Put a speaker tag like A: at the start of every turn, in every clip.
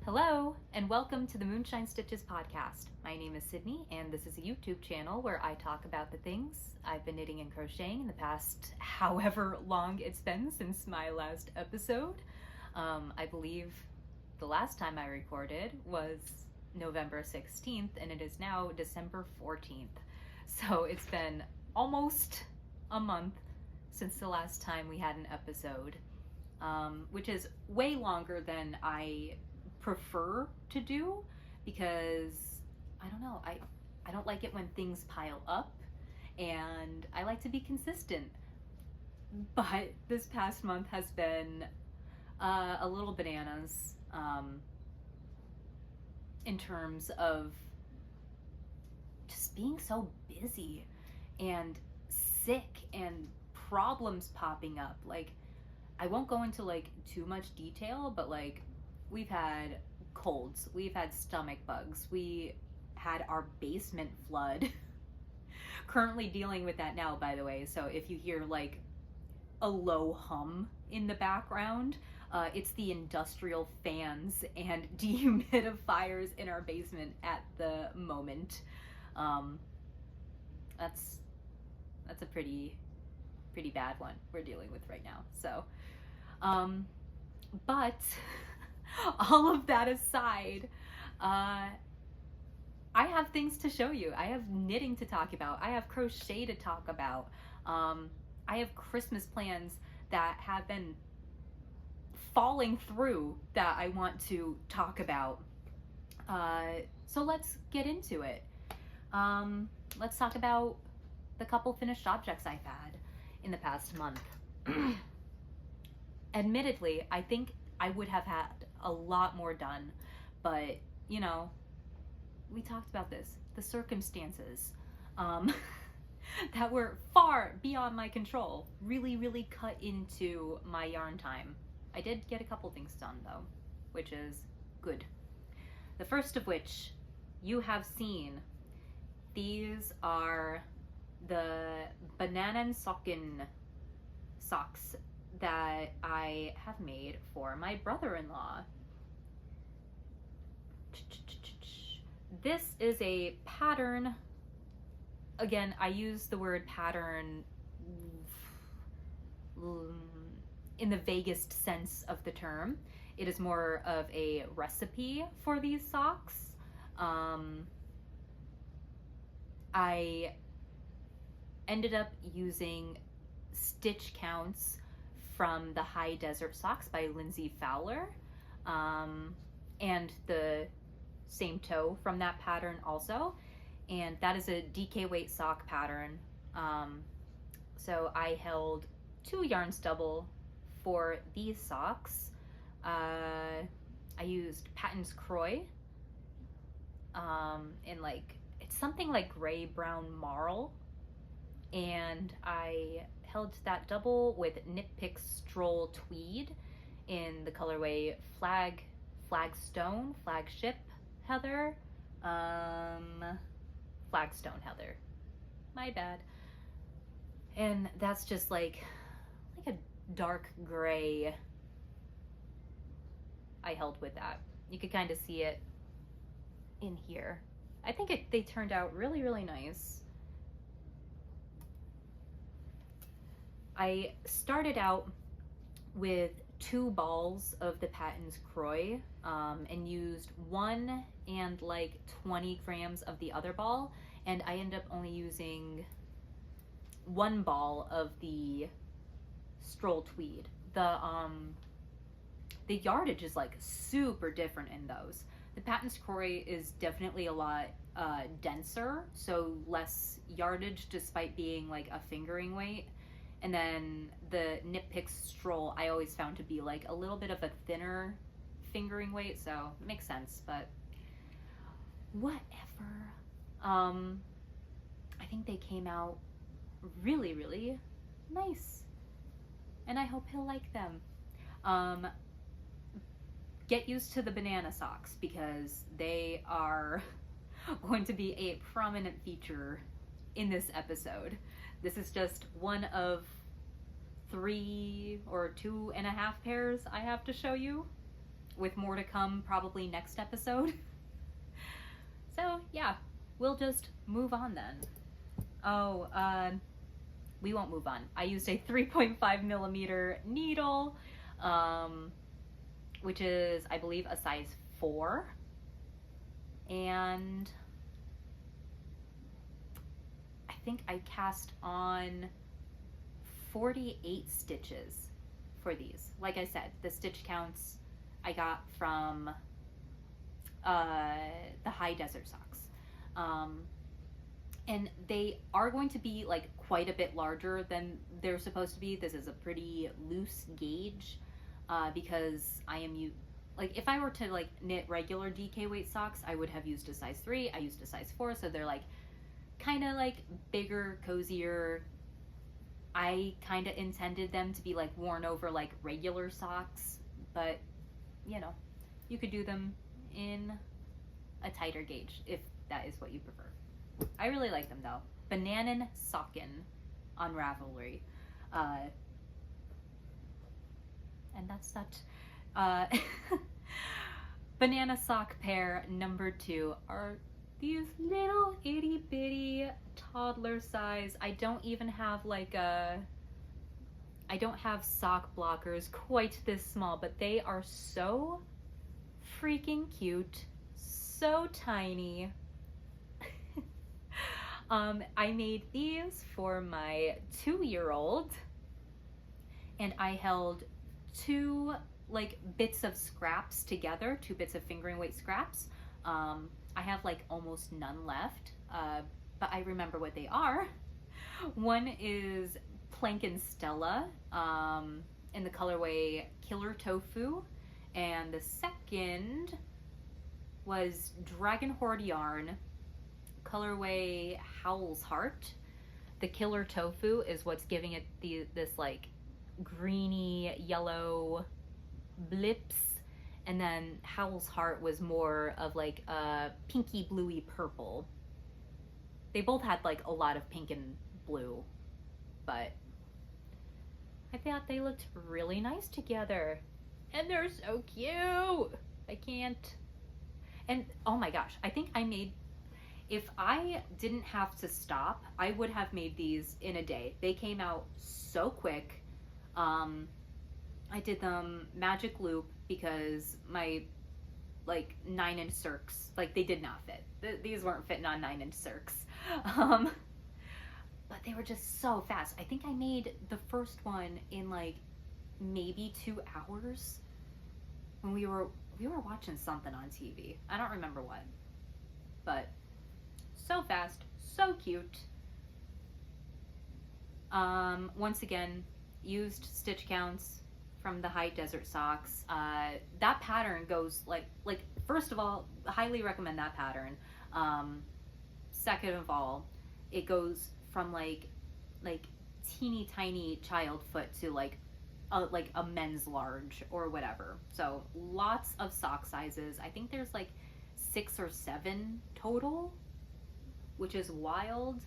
A: Hello, and welcome to the Moonshine Stitches podcast. My name is Sydney, and this is a YouTube channel where I talk about the things I've been knitting and crocheting in the past however long it's been since my last episode. I believe the last time I recorded was November 16th, and it is now December 14th. So it's been almost a month since the last time we had an episode, which is way longer than I prefer to do because I don't know, I don't like it when things pile up, and I like to be consistent. But this past month has been a little bananas in terms of just being so busy and sick and problems popping up. Like, I won't go into like too much detail, but like, we've had colds, we've had stomach bugs, we had our basement flood. Currently dealing with that now, by the way, so if you hear like a low hum in the background, it's the industrial fans and dehumidifiers in our basement at the moment. That's a pretty bad one we're dealing with right now. So, but all of that aside, I have things to show you. I have knitting to talk about. I have crochet to talk about. I have Christmas plans that have been falling through that I want to talk about. So let's get into it. Let's talk about the couple finished objects I've had in the past month. Admittedly, I think I would have had a lot more done, but you know, we talked about this, the circumstances that were far beyond my control really cut into my yarn time. I did get a couple things done though, which is good. The first of which you have seen. These are the Bananen-Socken socks that I have made for my brother-in-law. This is a pattern. Again, I use the word pattern in the vaguest sense of the term. It is more of a recipe for these socks. I ended up using stitch counts from the High Desert Socks by Lindsay Fowler, and the same toe from that pattern also, and that is a DK weight sock pattern. So I held 2 yarn stubble for these socks. I used Patton's Croy in like, it's something like gray brown marl, and I held that double with Knit Picks Stroll Tweed in the colorway Flagstone, Flagship Heather, Flagstone Heather, my bad. And that's just like a dark gray. I held with that. You could kind of see it in here. I think they turned out really nice. I started out with 2 balls of the Patton's Croy and used 1 and like 20 grams of the other ball, and I ended up only using 1 ball of the Stroll Tweed. The yardage is like super different in those. The Patton's Croy is definitely a lot denser, so less yardage despite being like a fingering weight. And then the Knit Picks Stroll I always found to be like a little bit of a thinner fingering weight, so it makes sense, but whatever. I think they came out really nice, and I hope he'll like them. Get used to the banana socks because they are going to be a prominent feature in this episode. This is just one of 3 or 2.5 pairs I have to show you. with more to come probably next episode. So yeah, we'll just move on then. Oh, we won't move on. I used a 3.5 millimeter needle, which is, I believe, a size 4. And I think I cast on 48 stitches for these. Like I said, the stitch counts I got from the High Desert Socks. And they are going to be like quite a bit larger than they're supposed to be. This is a pretty loose gauge because I am like, if I were to like knit regular DK weight socks, I would have used a size 3. I used a size 4, so they're like kind of like bigger, cozier. I kind of intended them to be like worn over like regular socks, but you know, you could do them in a tighter gauge if that is what you prefer. I really like them though. Bananen-Socken on Ravelry. And that's that. Banana sock pair number 2 are these little itty bitty toddler size. I don't even have like I don't have sock blockers quite this small, but they are so freaking cute, so tiny. I made these for my 2-year-old, and I held 2 like bits of scraps together, 2 bits of fingering weight scraps. I have like almost none left, but I remember what they are. One is Plank and Stella in the colorway Killer Tofu, and the second was Dragon Horde yarn, colorway Howl's Heart. The Killer Tofu is what's giving it this like greeny yellow blips, and then Howl's Heart was more of like a pinky bluey purple. They both had like a lot of pink and blue, but I thought they looked really nice together, and they're so cute. I can't. And oh my gosh, I think I made, if I didn't have to stop, I would have made these in a day. They came out so quick. I did them magic loop because my like 9-inch circs, like they did not fit. These weren't fitting on 9-inch circs. But they were just so fast. I think I made the first one in like maybe 2 hours when we were watching something on TV. I don't remember what, but so fast, so cute. Once again, used stitch counts from the High Desert Socks. That pattern goes like first of all, highly recommend that pattern. Second of all, it goes from like teeny tiny child foot to like a men's large or whatever. So lots of sock sizes. I think there's like 6 or 7 total, which is wild.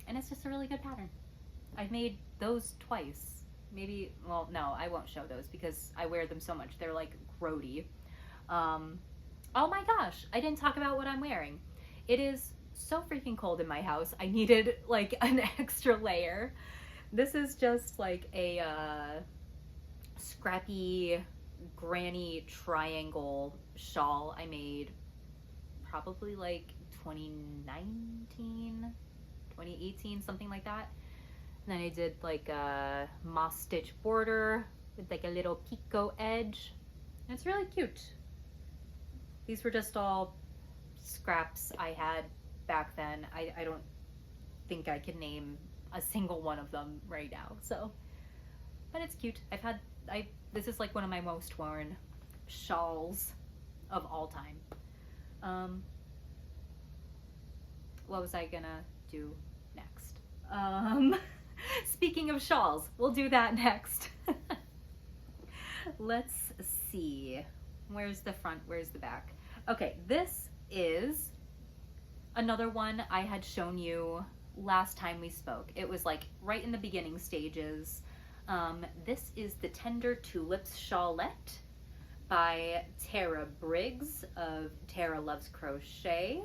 A: And it's just a really good pattern. I've made those twice. Maybe, well, no, I won't show those because I wear them so much. They're like grody. Oh my gosh, I didn't talk about what I'm wearing. It is so freaking cold in my house. I needed like an extra layer. This is just like a scrappy granny triangle shawl I made probably like 2019, 2018, something like that. And then I did like a moss stitch border with like a little picot edge. And it's really cute. These were just all scraps I had back then. I don't think I can name a single one of them right now. So, but it's cute. This is like one of my most worn shawls of all time. What was I gonna do next? Speaking of shawls, we'll do that next. Let's see. Where's the front? Where's the back? Okay, this is another one I had shown you last time we spoke. It was like right in the beginning stages. This is the Tender Tulips Shawlette by Tara Briggs of Tara Loves Crochet.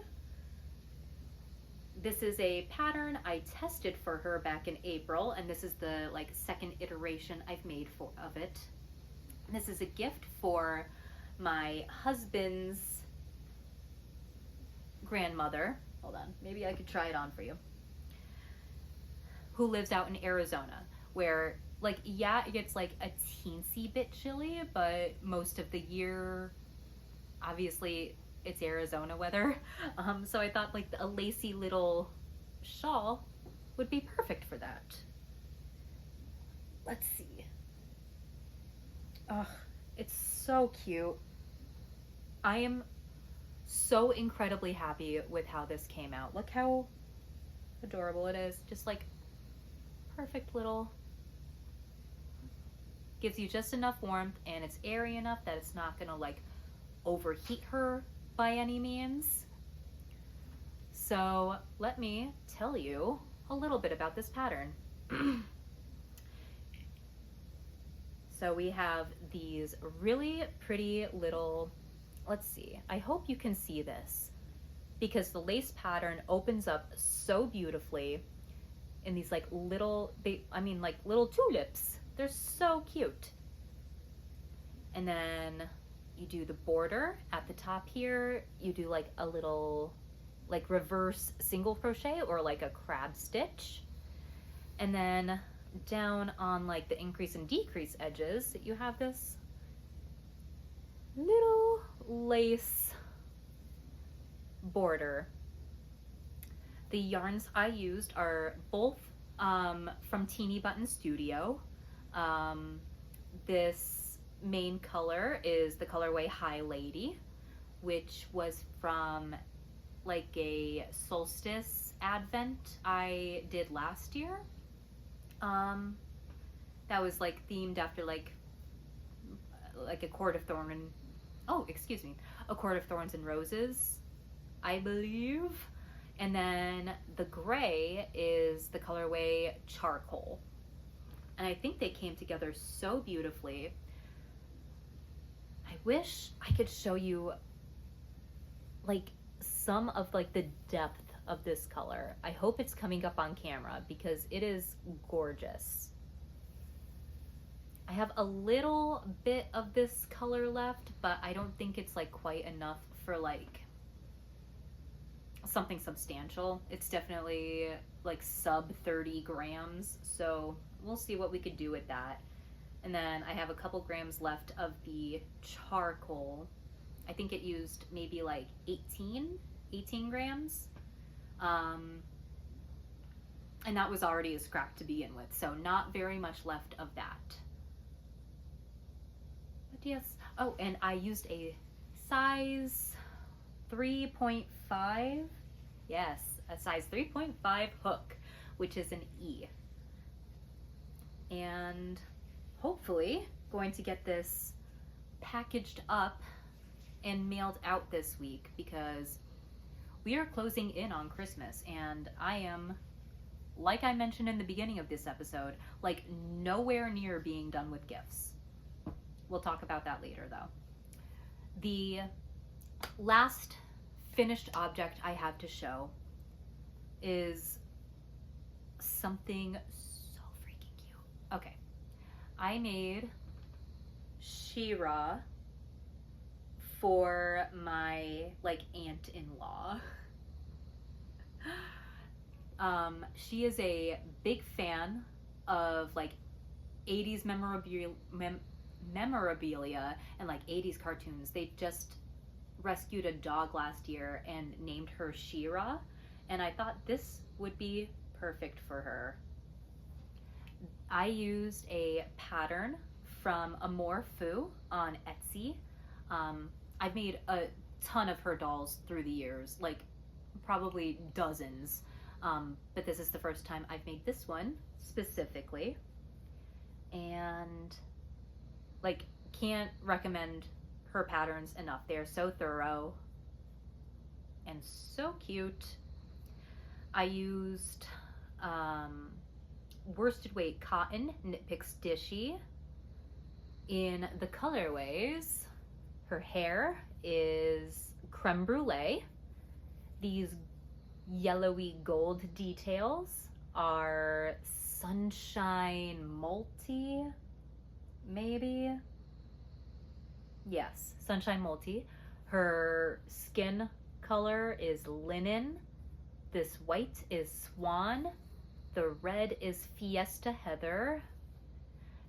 A: This is a pattern I tested for her back in April, and this is the second iteration I've made of it. This is a gift for my husband's grandmother. Hold on, maybe I could try it on for you. Who lives out in Arizona, where yeah, it gets a teensy bit chilly, but most of the year, obviously, it's Arizona weather. So I thought a lacy little shawl would be perfect for that. Let's see. Oh, it's so cute. I am so incredibly happy with how this came out. Look how adorable it is. Just perfect little, gives you just enough warmth, and it's airy enough that it's not gonna overheat her by any means. So let me tell you a little bit about this pattern. So we have these really pretty little, let's see, I hope you can see this, because the lace pattern opens up so beautifully in these little, little tulips. They're so cute. And then you do the border at the top here. You do a little reverse single crochet or a crab stitch. And then down on the increase and decrease edges, you have this little lace border. The yarns I used are both from Teeny Button Studio. This main color is the colorway High Lady, which was from a solstice advent I did last year. That was themed after a Court of Thorns and Roses, I believe. And then the gray is the colorway Charcoal. And I think they came together so beautifully. I wish I could show you some of the depth of this color. I hope it's coming up on camera because it is gorgeous. I have a little bit of this color left, but I don't think it's quite enough for something substantial. It's definitely sub 30 grams, so we'll see what we could do with that. And then I have a couple grams left of the charcoal. I think it used maybe 18 grams. And that was already a scrap to begin with, so not very much left of that. But yes, oh, and I used a size 3.5, yes, a size 3.5 hook, which is an E. And hopefully going to get this packaged up and mailed out this week, because we are closing in on Christmas, and I am, like I mentioned in the beginning of this episode, nowhere near being done with gifts. We'll talk about that later though. The last finished object I have to show is something so freaking cute. Okay, I made She-Ra for my aunt-in-law. She is a big fan of 80s memorabilia and 80s cartoons. They just rescued a dog last year and named her She-Ra, and I thought this would be perfect for her. I used a pattern from Amour Fou on Etsy. I've made a ton of her dolls through the years, probably dozens, but this is the first time I've made this one specifically, and can't recommend her patterns enough. They are so thorough and so cute. I used worsted weight cotton Knit Picks Dishy. In the colorways, her hair is creme brulee. These yellowy gold details are sunshine multi, maybe? Yes, sunshine multi. Her skin color is linen. This white is swan. The red is fiesta heather.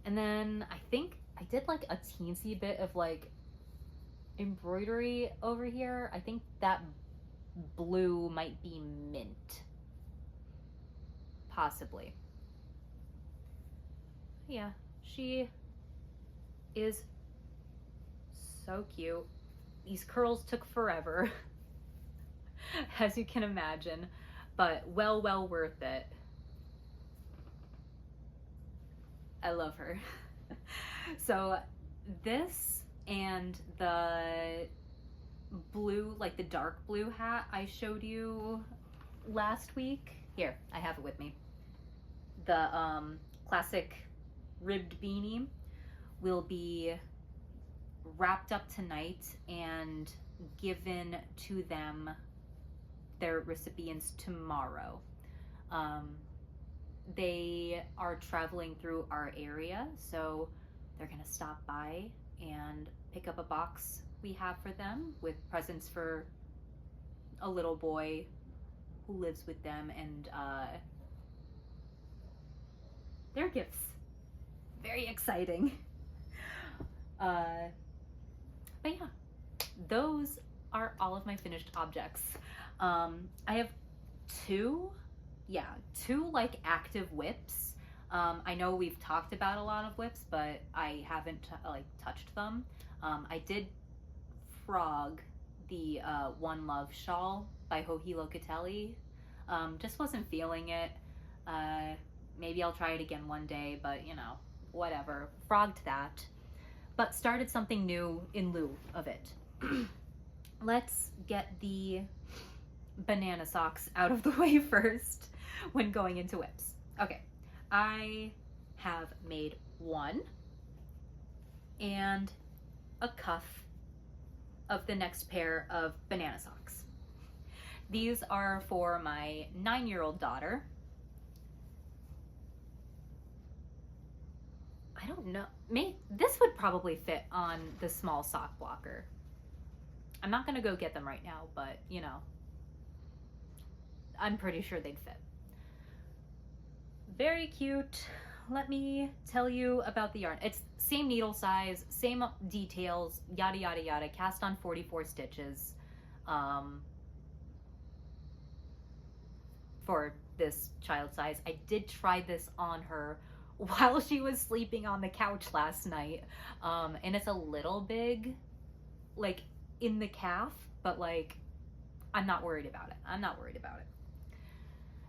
A: And then I think I did like a teensy bit of like embroidery over here. I think that blue might be mint. Possibly. Yeah, she is so cute. These curls took forever, as you can imagine, but well worth it. I love her. So this and the blue, like the dark blue hat I showed you last week. Here, I have it with me. The classic ribbed beanie will be wrapped up tonight and given to them, their recipients, tomorrow. They are traveling through our area, so they're gonna stop by and pick up a box we have for them with presents for a little boy who lives with them, and their gifts. Very exciting. But yeah, those are all of my finished objects. I have two like active whips. I know we've talked about a lot of whips, but I haven't like touched them. I did frog the One Love shawl by Joji Locatelli. Just wasn't feeling it. Maybe I'll try it again one day, but you know, whatever. Frogged that, but started something new in lieu of it. Let's get the banana socks out of the way first when going into whips. Okay, I have made one and a cuff of the next pair of banana socks. These are for my 9-year-old daughter. I don't know, this would probably fit on the small sock blocker. I'm not gonna go get them right now, but you know, I'm pretty sure they'd fit. Very cute. Let me tell you about the yarn. It's same needle size, same details, yada yada yada, cast on 44 stitches for this child size. I did try this on her while she was sleeping on the couch last night, and it's a little big, like in the calf, but like I'm not worried about it. I'm not worried about it.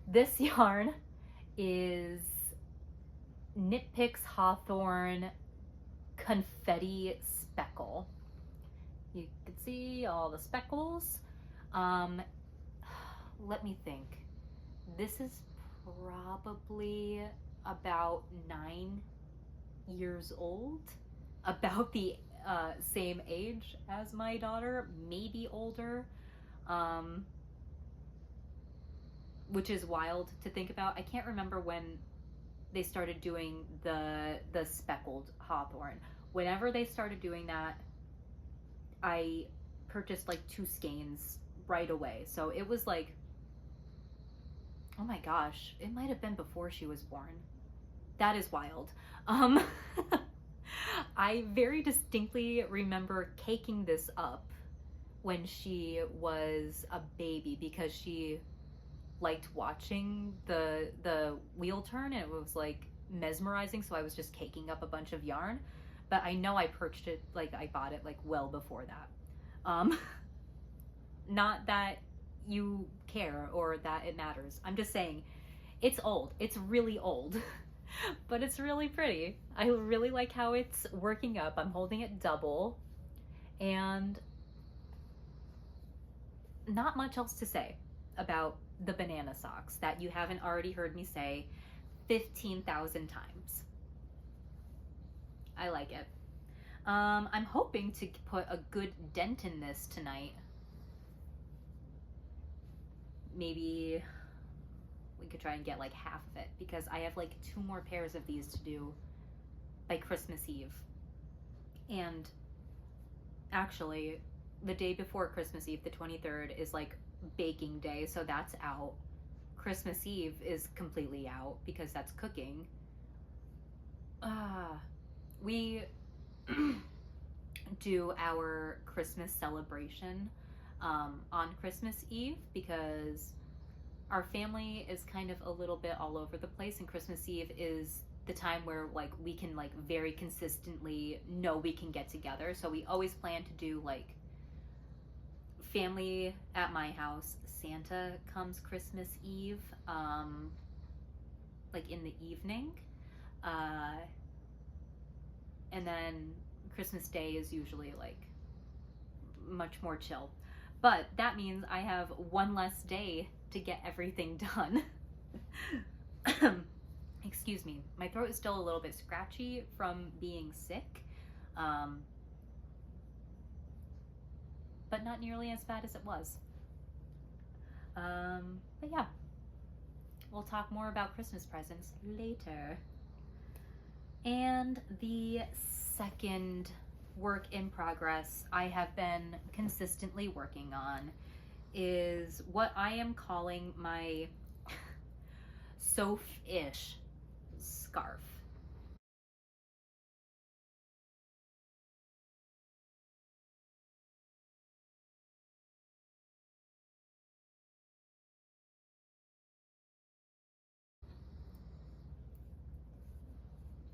A: This yarn is Knit Picks Hawthorne Confetti Speckle. You can see all the speckles. Let me think. This is probably about 9 years old, about the same age as my daughter, maybe older, which is wild to think about. I can't remember when they started doing the speckled hawthorn. Whenever they started doing that, I purchased like 2 skeins right away. So it was like, oh my gosh, it might have been before she was born. That is wild. I very distinctly remember caking this up when she was a baby because she liked watching the wheel turn, and it was like mesmerizing, so I was just caking up a bunch of yarn. But I know I purchased it, like I bought it like well before that. Not that you care or that it matters. I'm just saying it's old. It's really old. But it's really pretty. I really like how it's working up. I'm holding it double, and not much else to say about the banana socks that you haven't already heard me say 15,000 times. I like it. I'm hoping to put a good dent in this tonight. Maybe we could try and get like half of it, because I have like 2 more pairs of these to do by Christmas Eve. And actually, the day before Christmas Eve, the 23rd, is like baking day, so that's out. Christmas Eve is completely out because that's cooking. We do our Christmas celebration on Christmas Eve, because our family is kind of a little bit all over the place, and Christmas Eve is the time where like we can like very consistently know we can get together. So we always plan to do like family at my house. Santa comes Christmas Eve, like in the evening, and then Christmas Day is usually like much more chill. But that means I have one less day to get everything done. Excuse me, my throat is still a little bit scratchy from being sick, but not nearly as bad as it was. But yeah, we'll talk more about Christmas presents later. And the second work in progress I have been consistently working on is what I am calling my Soph-ish Scarf.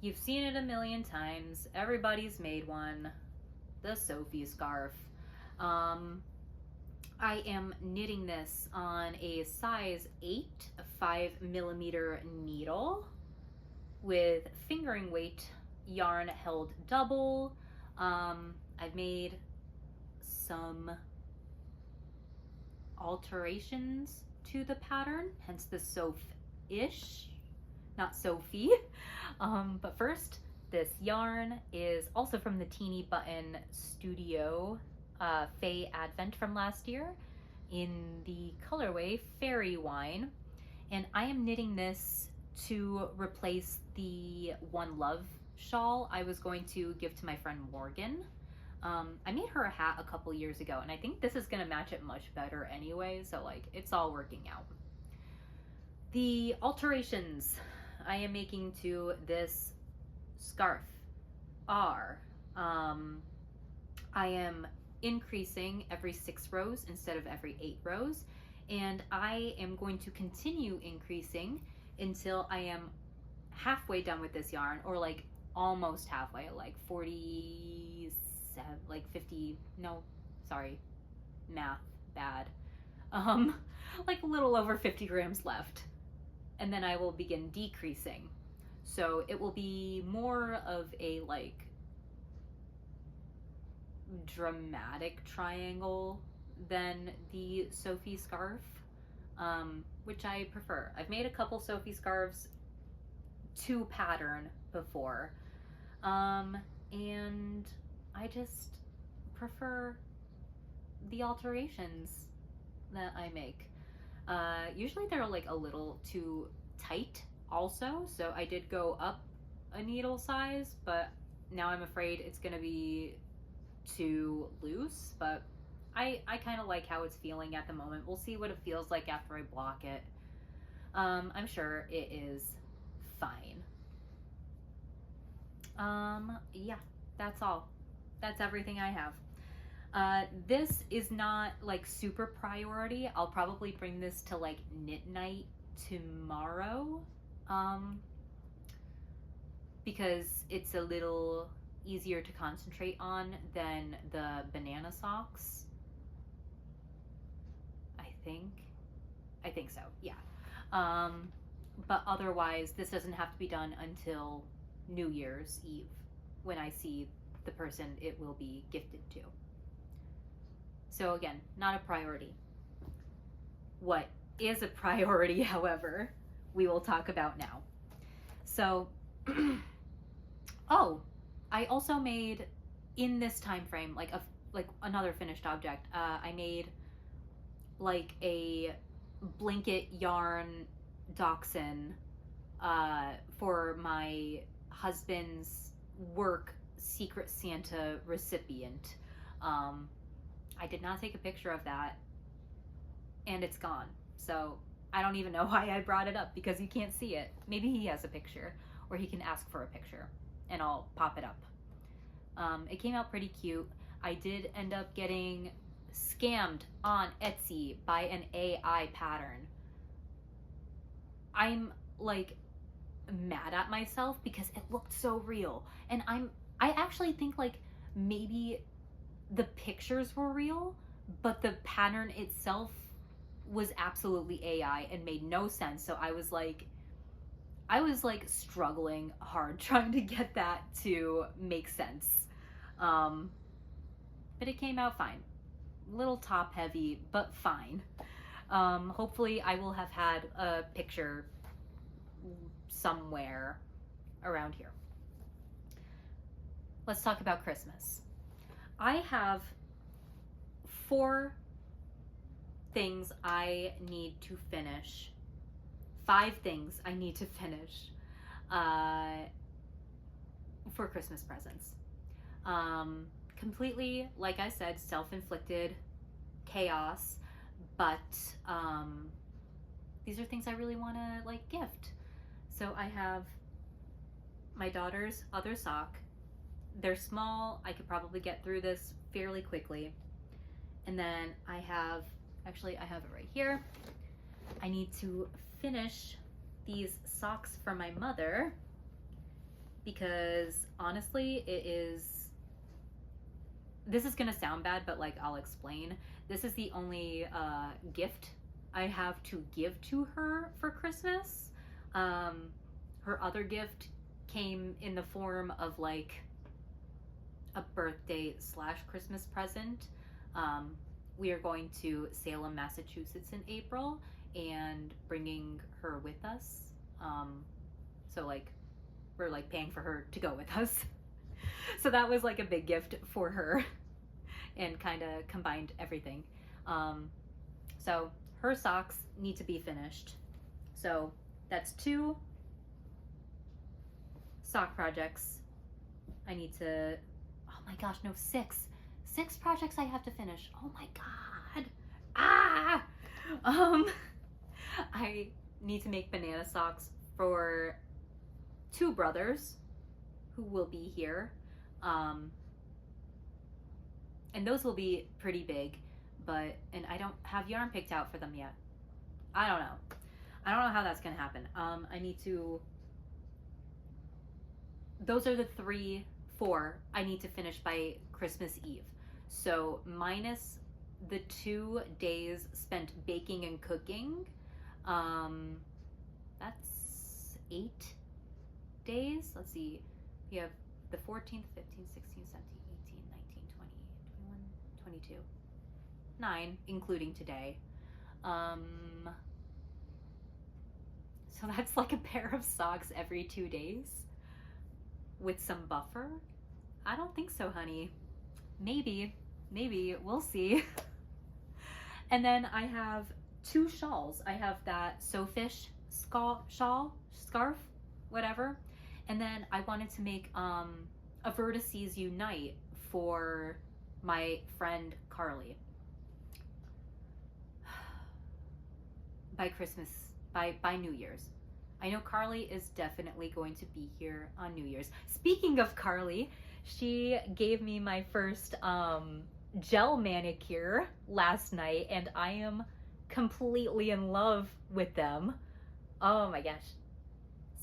A: You've seen it a million times. Everybody's made one. The Soph-ish Scarf. I am knitting this on a size 8 5mm needle with fingering weight yarn held double. I've made some alterations to the pattern, hence the Soph-ish, not Sophie. But first, this yarn is also from the Teeny Button Studio Faye Advent from last year in the colorway Fairy Wine. And I am knitting this to replace the One Love shawl I was going to give to my friend Morgan. I made her a hat a couple years ago, and I think this is gonna match it much better anyway, so like it's all working out. The alterations I am making to this scarf are, I am increasing every 6 rows instead of every 8 rows, and I am going to continue increasing until I am halfway done with this yarn, or like almost halfway, like 47, like 50, no, sorry, math bad, like a little over 50 grams left, and then I will begin decreasing. So it will be more of a like dramatic triangle than the Soph-ish Scarf, which I prefer. I've made a couple Soph-ish Scarves to pattern before, and I just prefer the alterations that I make. Usually they're like a little too tight also, so I did go up a needle size, but now I'm afraid it's gonna be too loose, but I kind of like how it's feeling at the moment. We'll see what it feels like after I block it. I'm sure it is fine. Yeah, that's all. That's everything I have. This is not like super priority. I'll probably bring this to like knit night tomorrow, because it's a little easier to concentrate on than the banana socks. I think so, yeah. But otherwise, this doesn't have to be done until New Year's Eve, when I see the person it will be gifted to. So again, not a priority. What is a priority, however, we will talk about now. So, oh, I also made in this time frame like another finished object. I made like a blanket yarn dachshund for my husband's work Secret Santa recipient. I did not take a picture of that, and it's gone. So I don't even know why I brought it up, because you can't see it. Maybe he has a picture, or he can ask for a picture, and I'll pop it up. It came out pretty cute. I did end up getting scammed on Etsy by an AI pattern. I'm like mad at myself because it looked so real, and I actually think like maybe the pictures were real, but the pattern itself was absolutely AI and made no sense. So I was like struggling hard trying to get that to make sense. But it came out fine. A little top heavy, but fine. Hopefully I will have had a picture somewhere around here. Let's talk about Christmas. I have 4 things I need to finish. 5 things I need to finish for Christmas presents. Completely, like I said, self-inflicted chaos, but these are things I really want to like gift. So I have my daughter's other sock. They're small. I could probably get through this fairly quickly. And then I have it right here. I need to finish these socks for my mother, because honestly, this is gonna sound bad, but like I'll explain. This is the only gift I have to give to her for Christmas. Her other gift came in the form of like a birthday / Christmas present. We are going to Salem, Massachusetts in April and bringing her with us. So like we're like paying for her to go with us. So that was like a big gift for her and kind of combined everything. So her socks need to be finished. So that's 2 sock projects. I need to, oh my gosh, no, 6 projects I have to finish. Oh my God. I need to make banana socks for 2 brothers who will be here. And those will be pretty big, and I don't have yarn picked out for them yet. I don't know how that's gonna happen. Those are the 4 I need to finish by Christmas Eve. So minus the 2 days spent baking and cooking, that's 8 days. Let's see, we have the 14th, 15th, 16th, 17th, 18th, 19th, 20th, 21, 22, 9, including today. So that's like a pair of socks every 2 days with some buffer. I don't think so, honey. Maybe, we'll see. And then I have 2 shawls. I have that Soph-ish Scarf, whatever. And then I wanted to make a Vertices Unite for my friend Carly. By Christmas, by New Year's. I know Carly is definitely going to be here on New Year's. Speaking of Carly, she gave me my first gel manicure last night, and I am completely in love with them. Oh my gosh.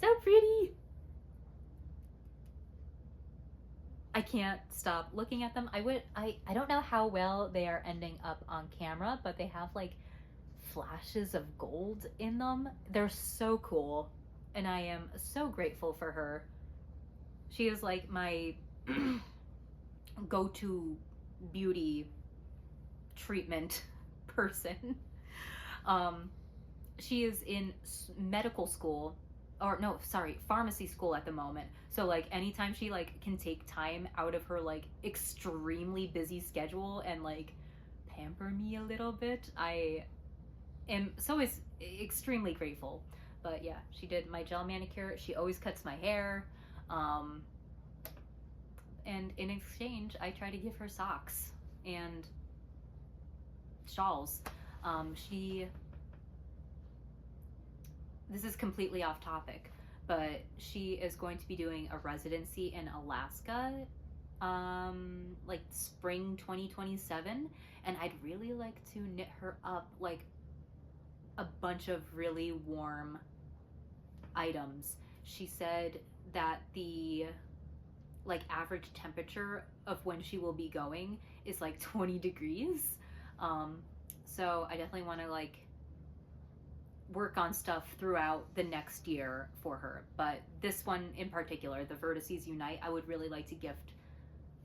A: So pretty. I can't stop looking at them. I don't know how well they are ending up on camera, but they have like flashes of gold in them. They're so cool, and I am so grateful for her. She is like my go-to beauty treatment person. She is in medical school or no, sorry, pharmacy school at the moment. So like anytime she like can take time out of her like extremely busy schedule and like pamper me a little bit, I am so is extremely grateful. But yeah, she did my gel manicure. She always cuts my hair. Um, and in exchange, I try to give her socks and shawls. She This is completely off topic, but she is going to be doing a residency in Alaska, like spring 2027, and I'd really like to knit her up like a bunch of really warm items. She said that the like average temperature of when she will be going is like 20 degrees. So I definitely want to like work on stuff throughout the next year for her. But this one in particular, the Vertices Unite, I would really like to gift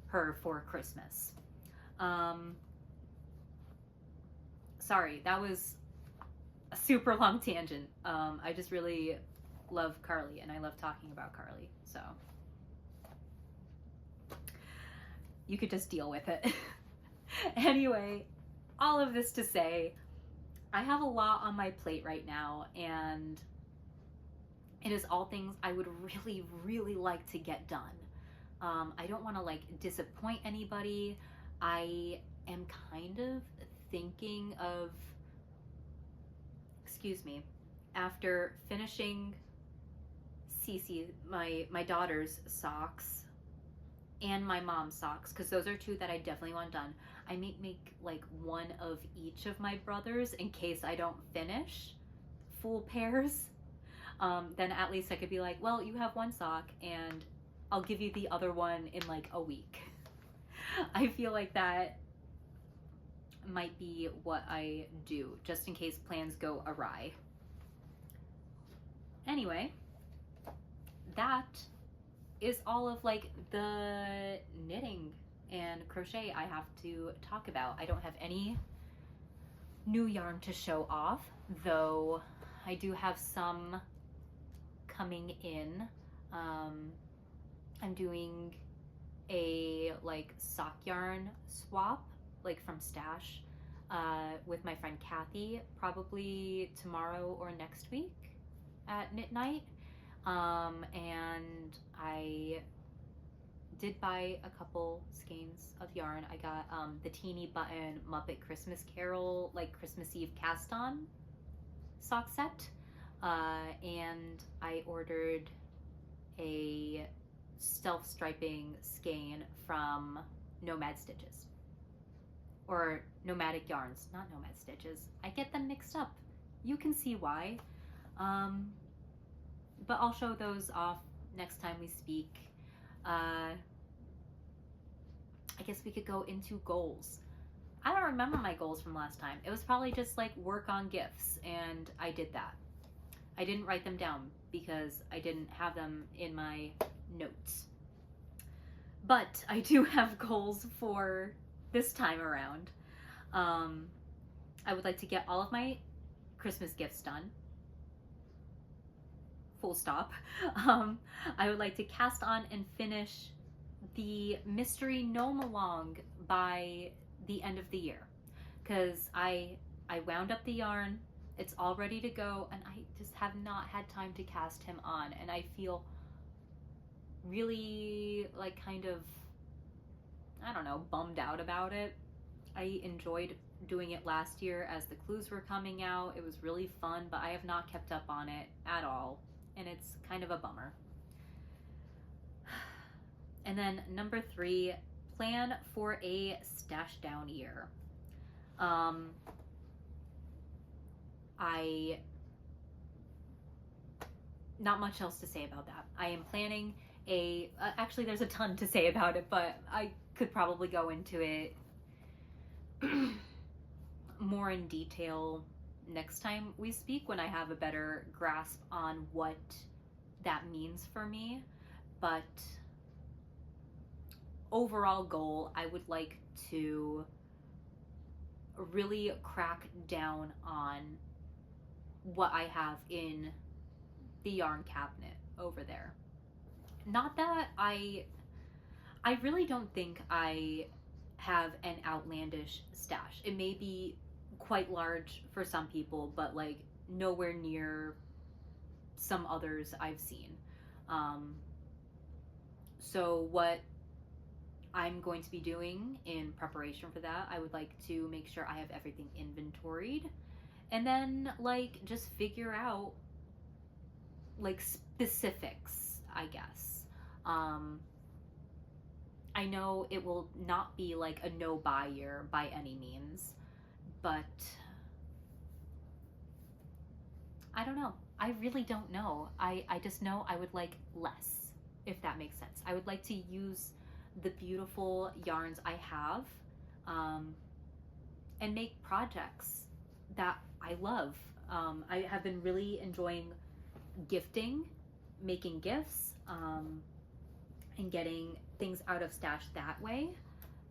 A: her for Christmas. Sorry, that was a super long tangent. I just really love Carly, and I love talking about Carly, so you could just deal with it. Anyway, all of this to say, I have a lot on my plate right now, and it is all things I would really, really like to get done. I don't want to like disappoint anybody. I am kind of thinking of, excuse me, after finishing Cece, my daughter's socks, and my mom's socks, because those are two that I definitely want done. I may make like one of each of my brothers in case I don't finish full pairs. Then at least I could be like, well, you have one sock and I'll give you the other one in like a week. I feel like that might be what I do, just in case plans go awry. Anyway, that is all of like the knitting and crochet I have to talk about. I don't have any new yarn to show off, though I do have some coming in. I'm doing a like sock yarn swap, like from Stash, with my friend Kathy, probably tomorrow or next week at Knit Night. And I did buy a couple skeins of yarn. I got the Teeny Button Muppet Christmas Carol, like Christmas Eve cast on sock set. And I ordered a stealth striping skein from Nomad Stitches. Or Nomadic Yarns, not Nomad Stitches. I get them mixed up. You can see why. But I'll show those off next time we speak. I guess we could go into goals. I don't remember my goals from last time. It was probably just like work on gifts, and I did that. I didn't write them down because I didn't have them in my notes. But I do have goals for this time around. I would like to get all of my Christmas gifts done. Full stop. I would like to cast on and finish the Mystery Gnome Along by the end of the year, because I wound up the yarn. It's all ready to go, and I just have not had time to cast him on, and I feel really like kind of, I don't know, bummed out about it. I enjoyed doing it last year as the clues were coming out. It was really fun, but I have not kept up on it at all, and it's kind of a bummer. And then number 3, plan for a stash down year. Not much else to say about that. I am planning actually there's a ton to say about it, but I could probably go into it more in detail next time we speak, when I have a better grasp on what that means for me. But overall goal, I would like to really crack down on what I have in the yarn cabinet over there. Not that I really don't think I have an outlandish stash. It may be quite large for some people, but like nowhere near some others I've seen. So what I'm going to be doing in preparation for that, I would like to make sure I have everything inventoried, and then like just figure out like specifics, I guess. I know it will not be like a no buy year by any means, but I don't know. I really don't know. I just know I would like less, if that makes sense. I would like to use the beautiful yarns I have, and make projects that I love. I have been really enjoying gifting, making gifts, and getting things out of stash that way.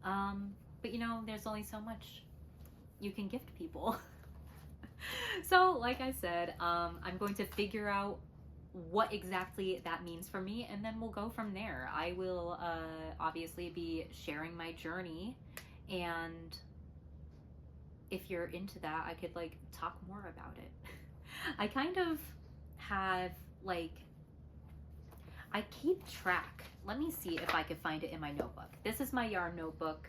A: But you know, there's only so much you can gift people. So like I said, I'm going to figure out what exactly that means for me, and then we'll go from there. I will obviously be sharing my journey, and if you're into that, I could like talk more about it. I kind of have like, I keep track. Let me see if I could find it in my notebook. This is my yarn notebook.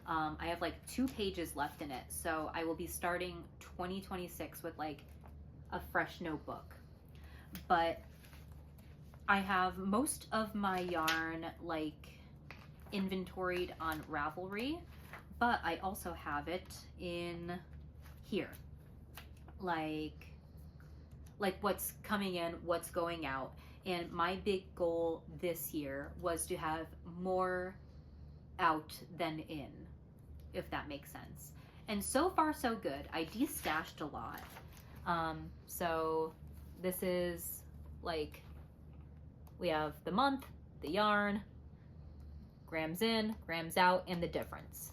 A: I have like 2 pages left in it, so I will be starting 2026 with like a fresh notebook. But I have most of my yarn like inventoried on Ravelry, but I also have it in here, like what's coming in, what's going out. And my big goal this year was to have more out than in, if that makes sense. And so far so good. I de-stashed a lot. So this is like, we have the month, the yarn, grams in, grams out, and the difference.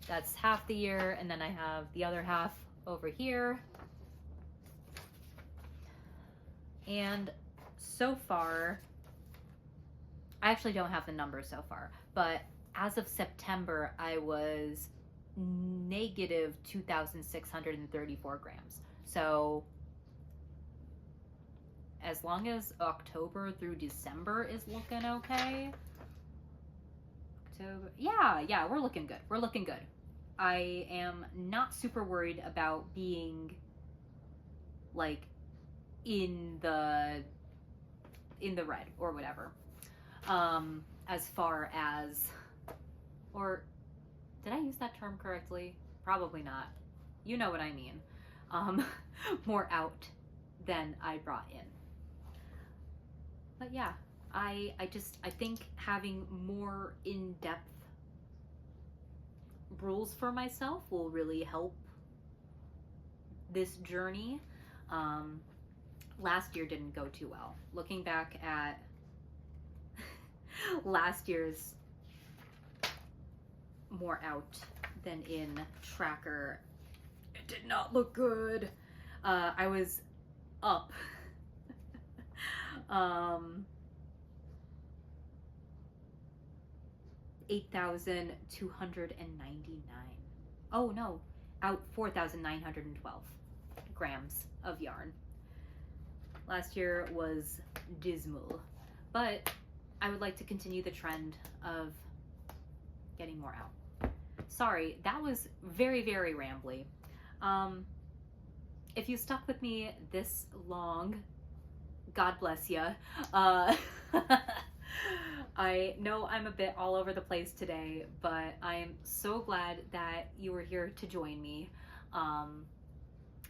A: That's half the year, and then I have the other half over here. And so far, I actually don't have the numbers so far, but as of September, I was negative 2,634 grams. So as long as October through December is looking okay, yeah, we're looking good. We're looking good. I am not super worried about being like in the red or whatever. As far as, or did I use that term correctly? Probably not. You know what I mean. More out than I brought in. But yeah, I think having more in-depth rules for myself will really help this journey. Last year didn't go too well. Looking back at last year's more out than in tracker, it did not look good. I was up 8,299. Oh no, out 4,912 grams of yarn. Last year was dismal, but I would like to continue the trend of getting more out. Sorry, that was very, very rambly. If you stuck with me this long, God bless ya. I know I'm a bit all over the place today, but I am so glad that you were here to join me.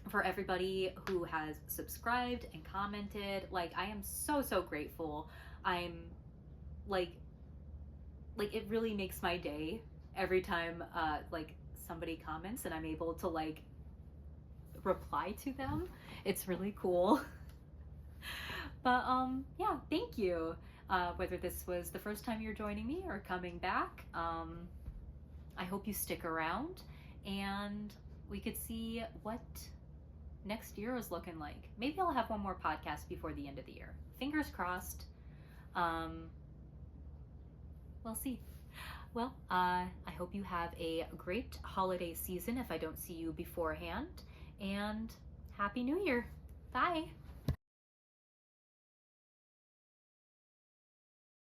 A: For everybody who has subscribed and commented, like, I am so, so grateful. I'm like it really makes my day every time like somebody comments and I'm able to like reply to them. It's really cool. But yeah, thank you. Whether this was the first time you're joining me or coming back, I hope you stick around and we could see what next year is looking like. Maybe I'll have one more podcast before the end of the year. Fingers crossed. We'll see. Well, I hope you have a great holiday season if I don't see you beforehand, and Happy New Year. Bye.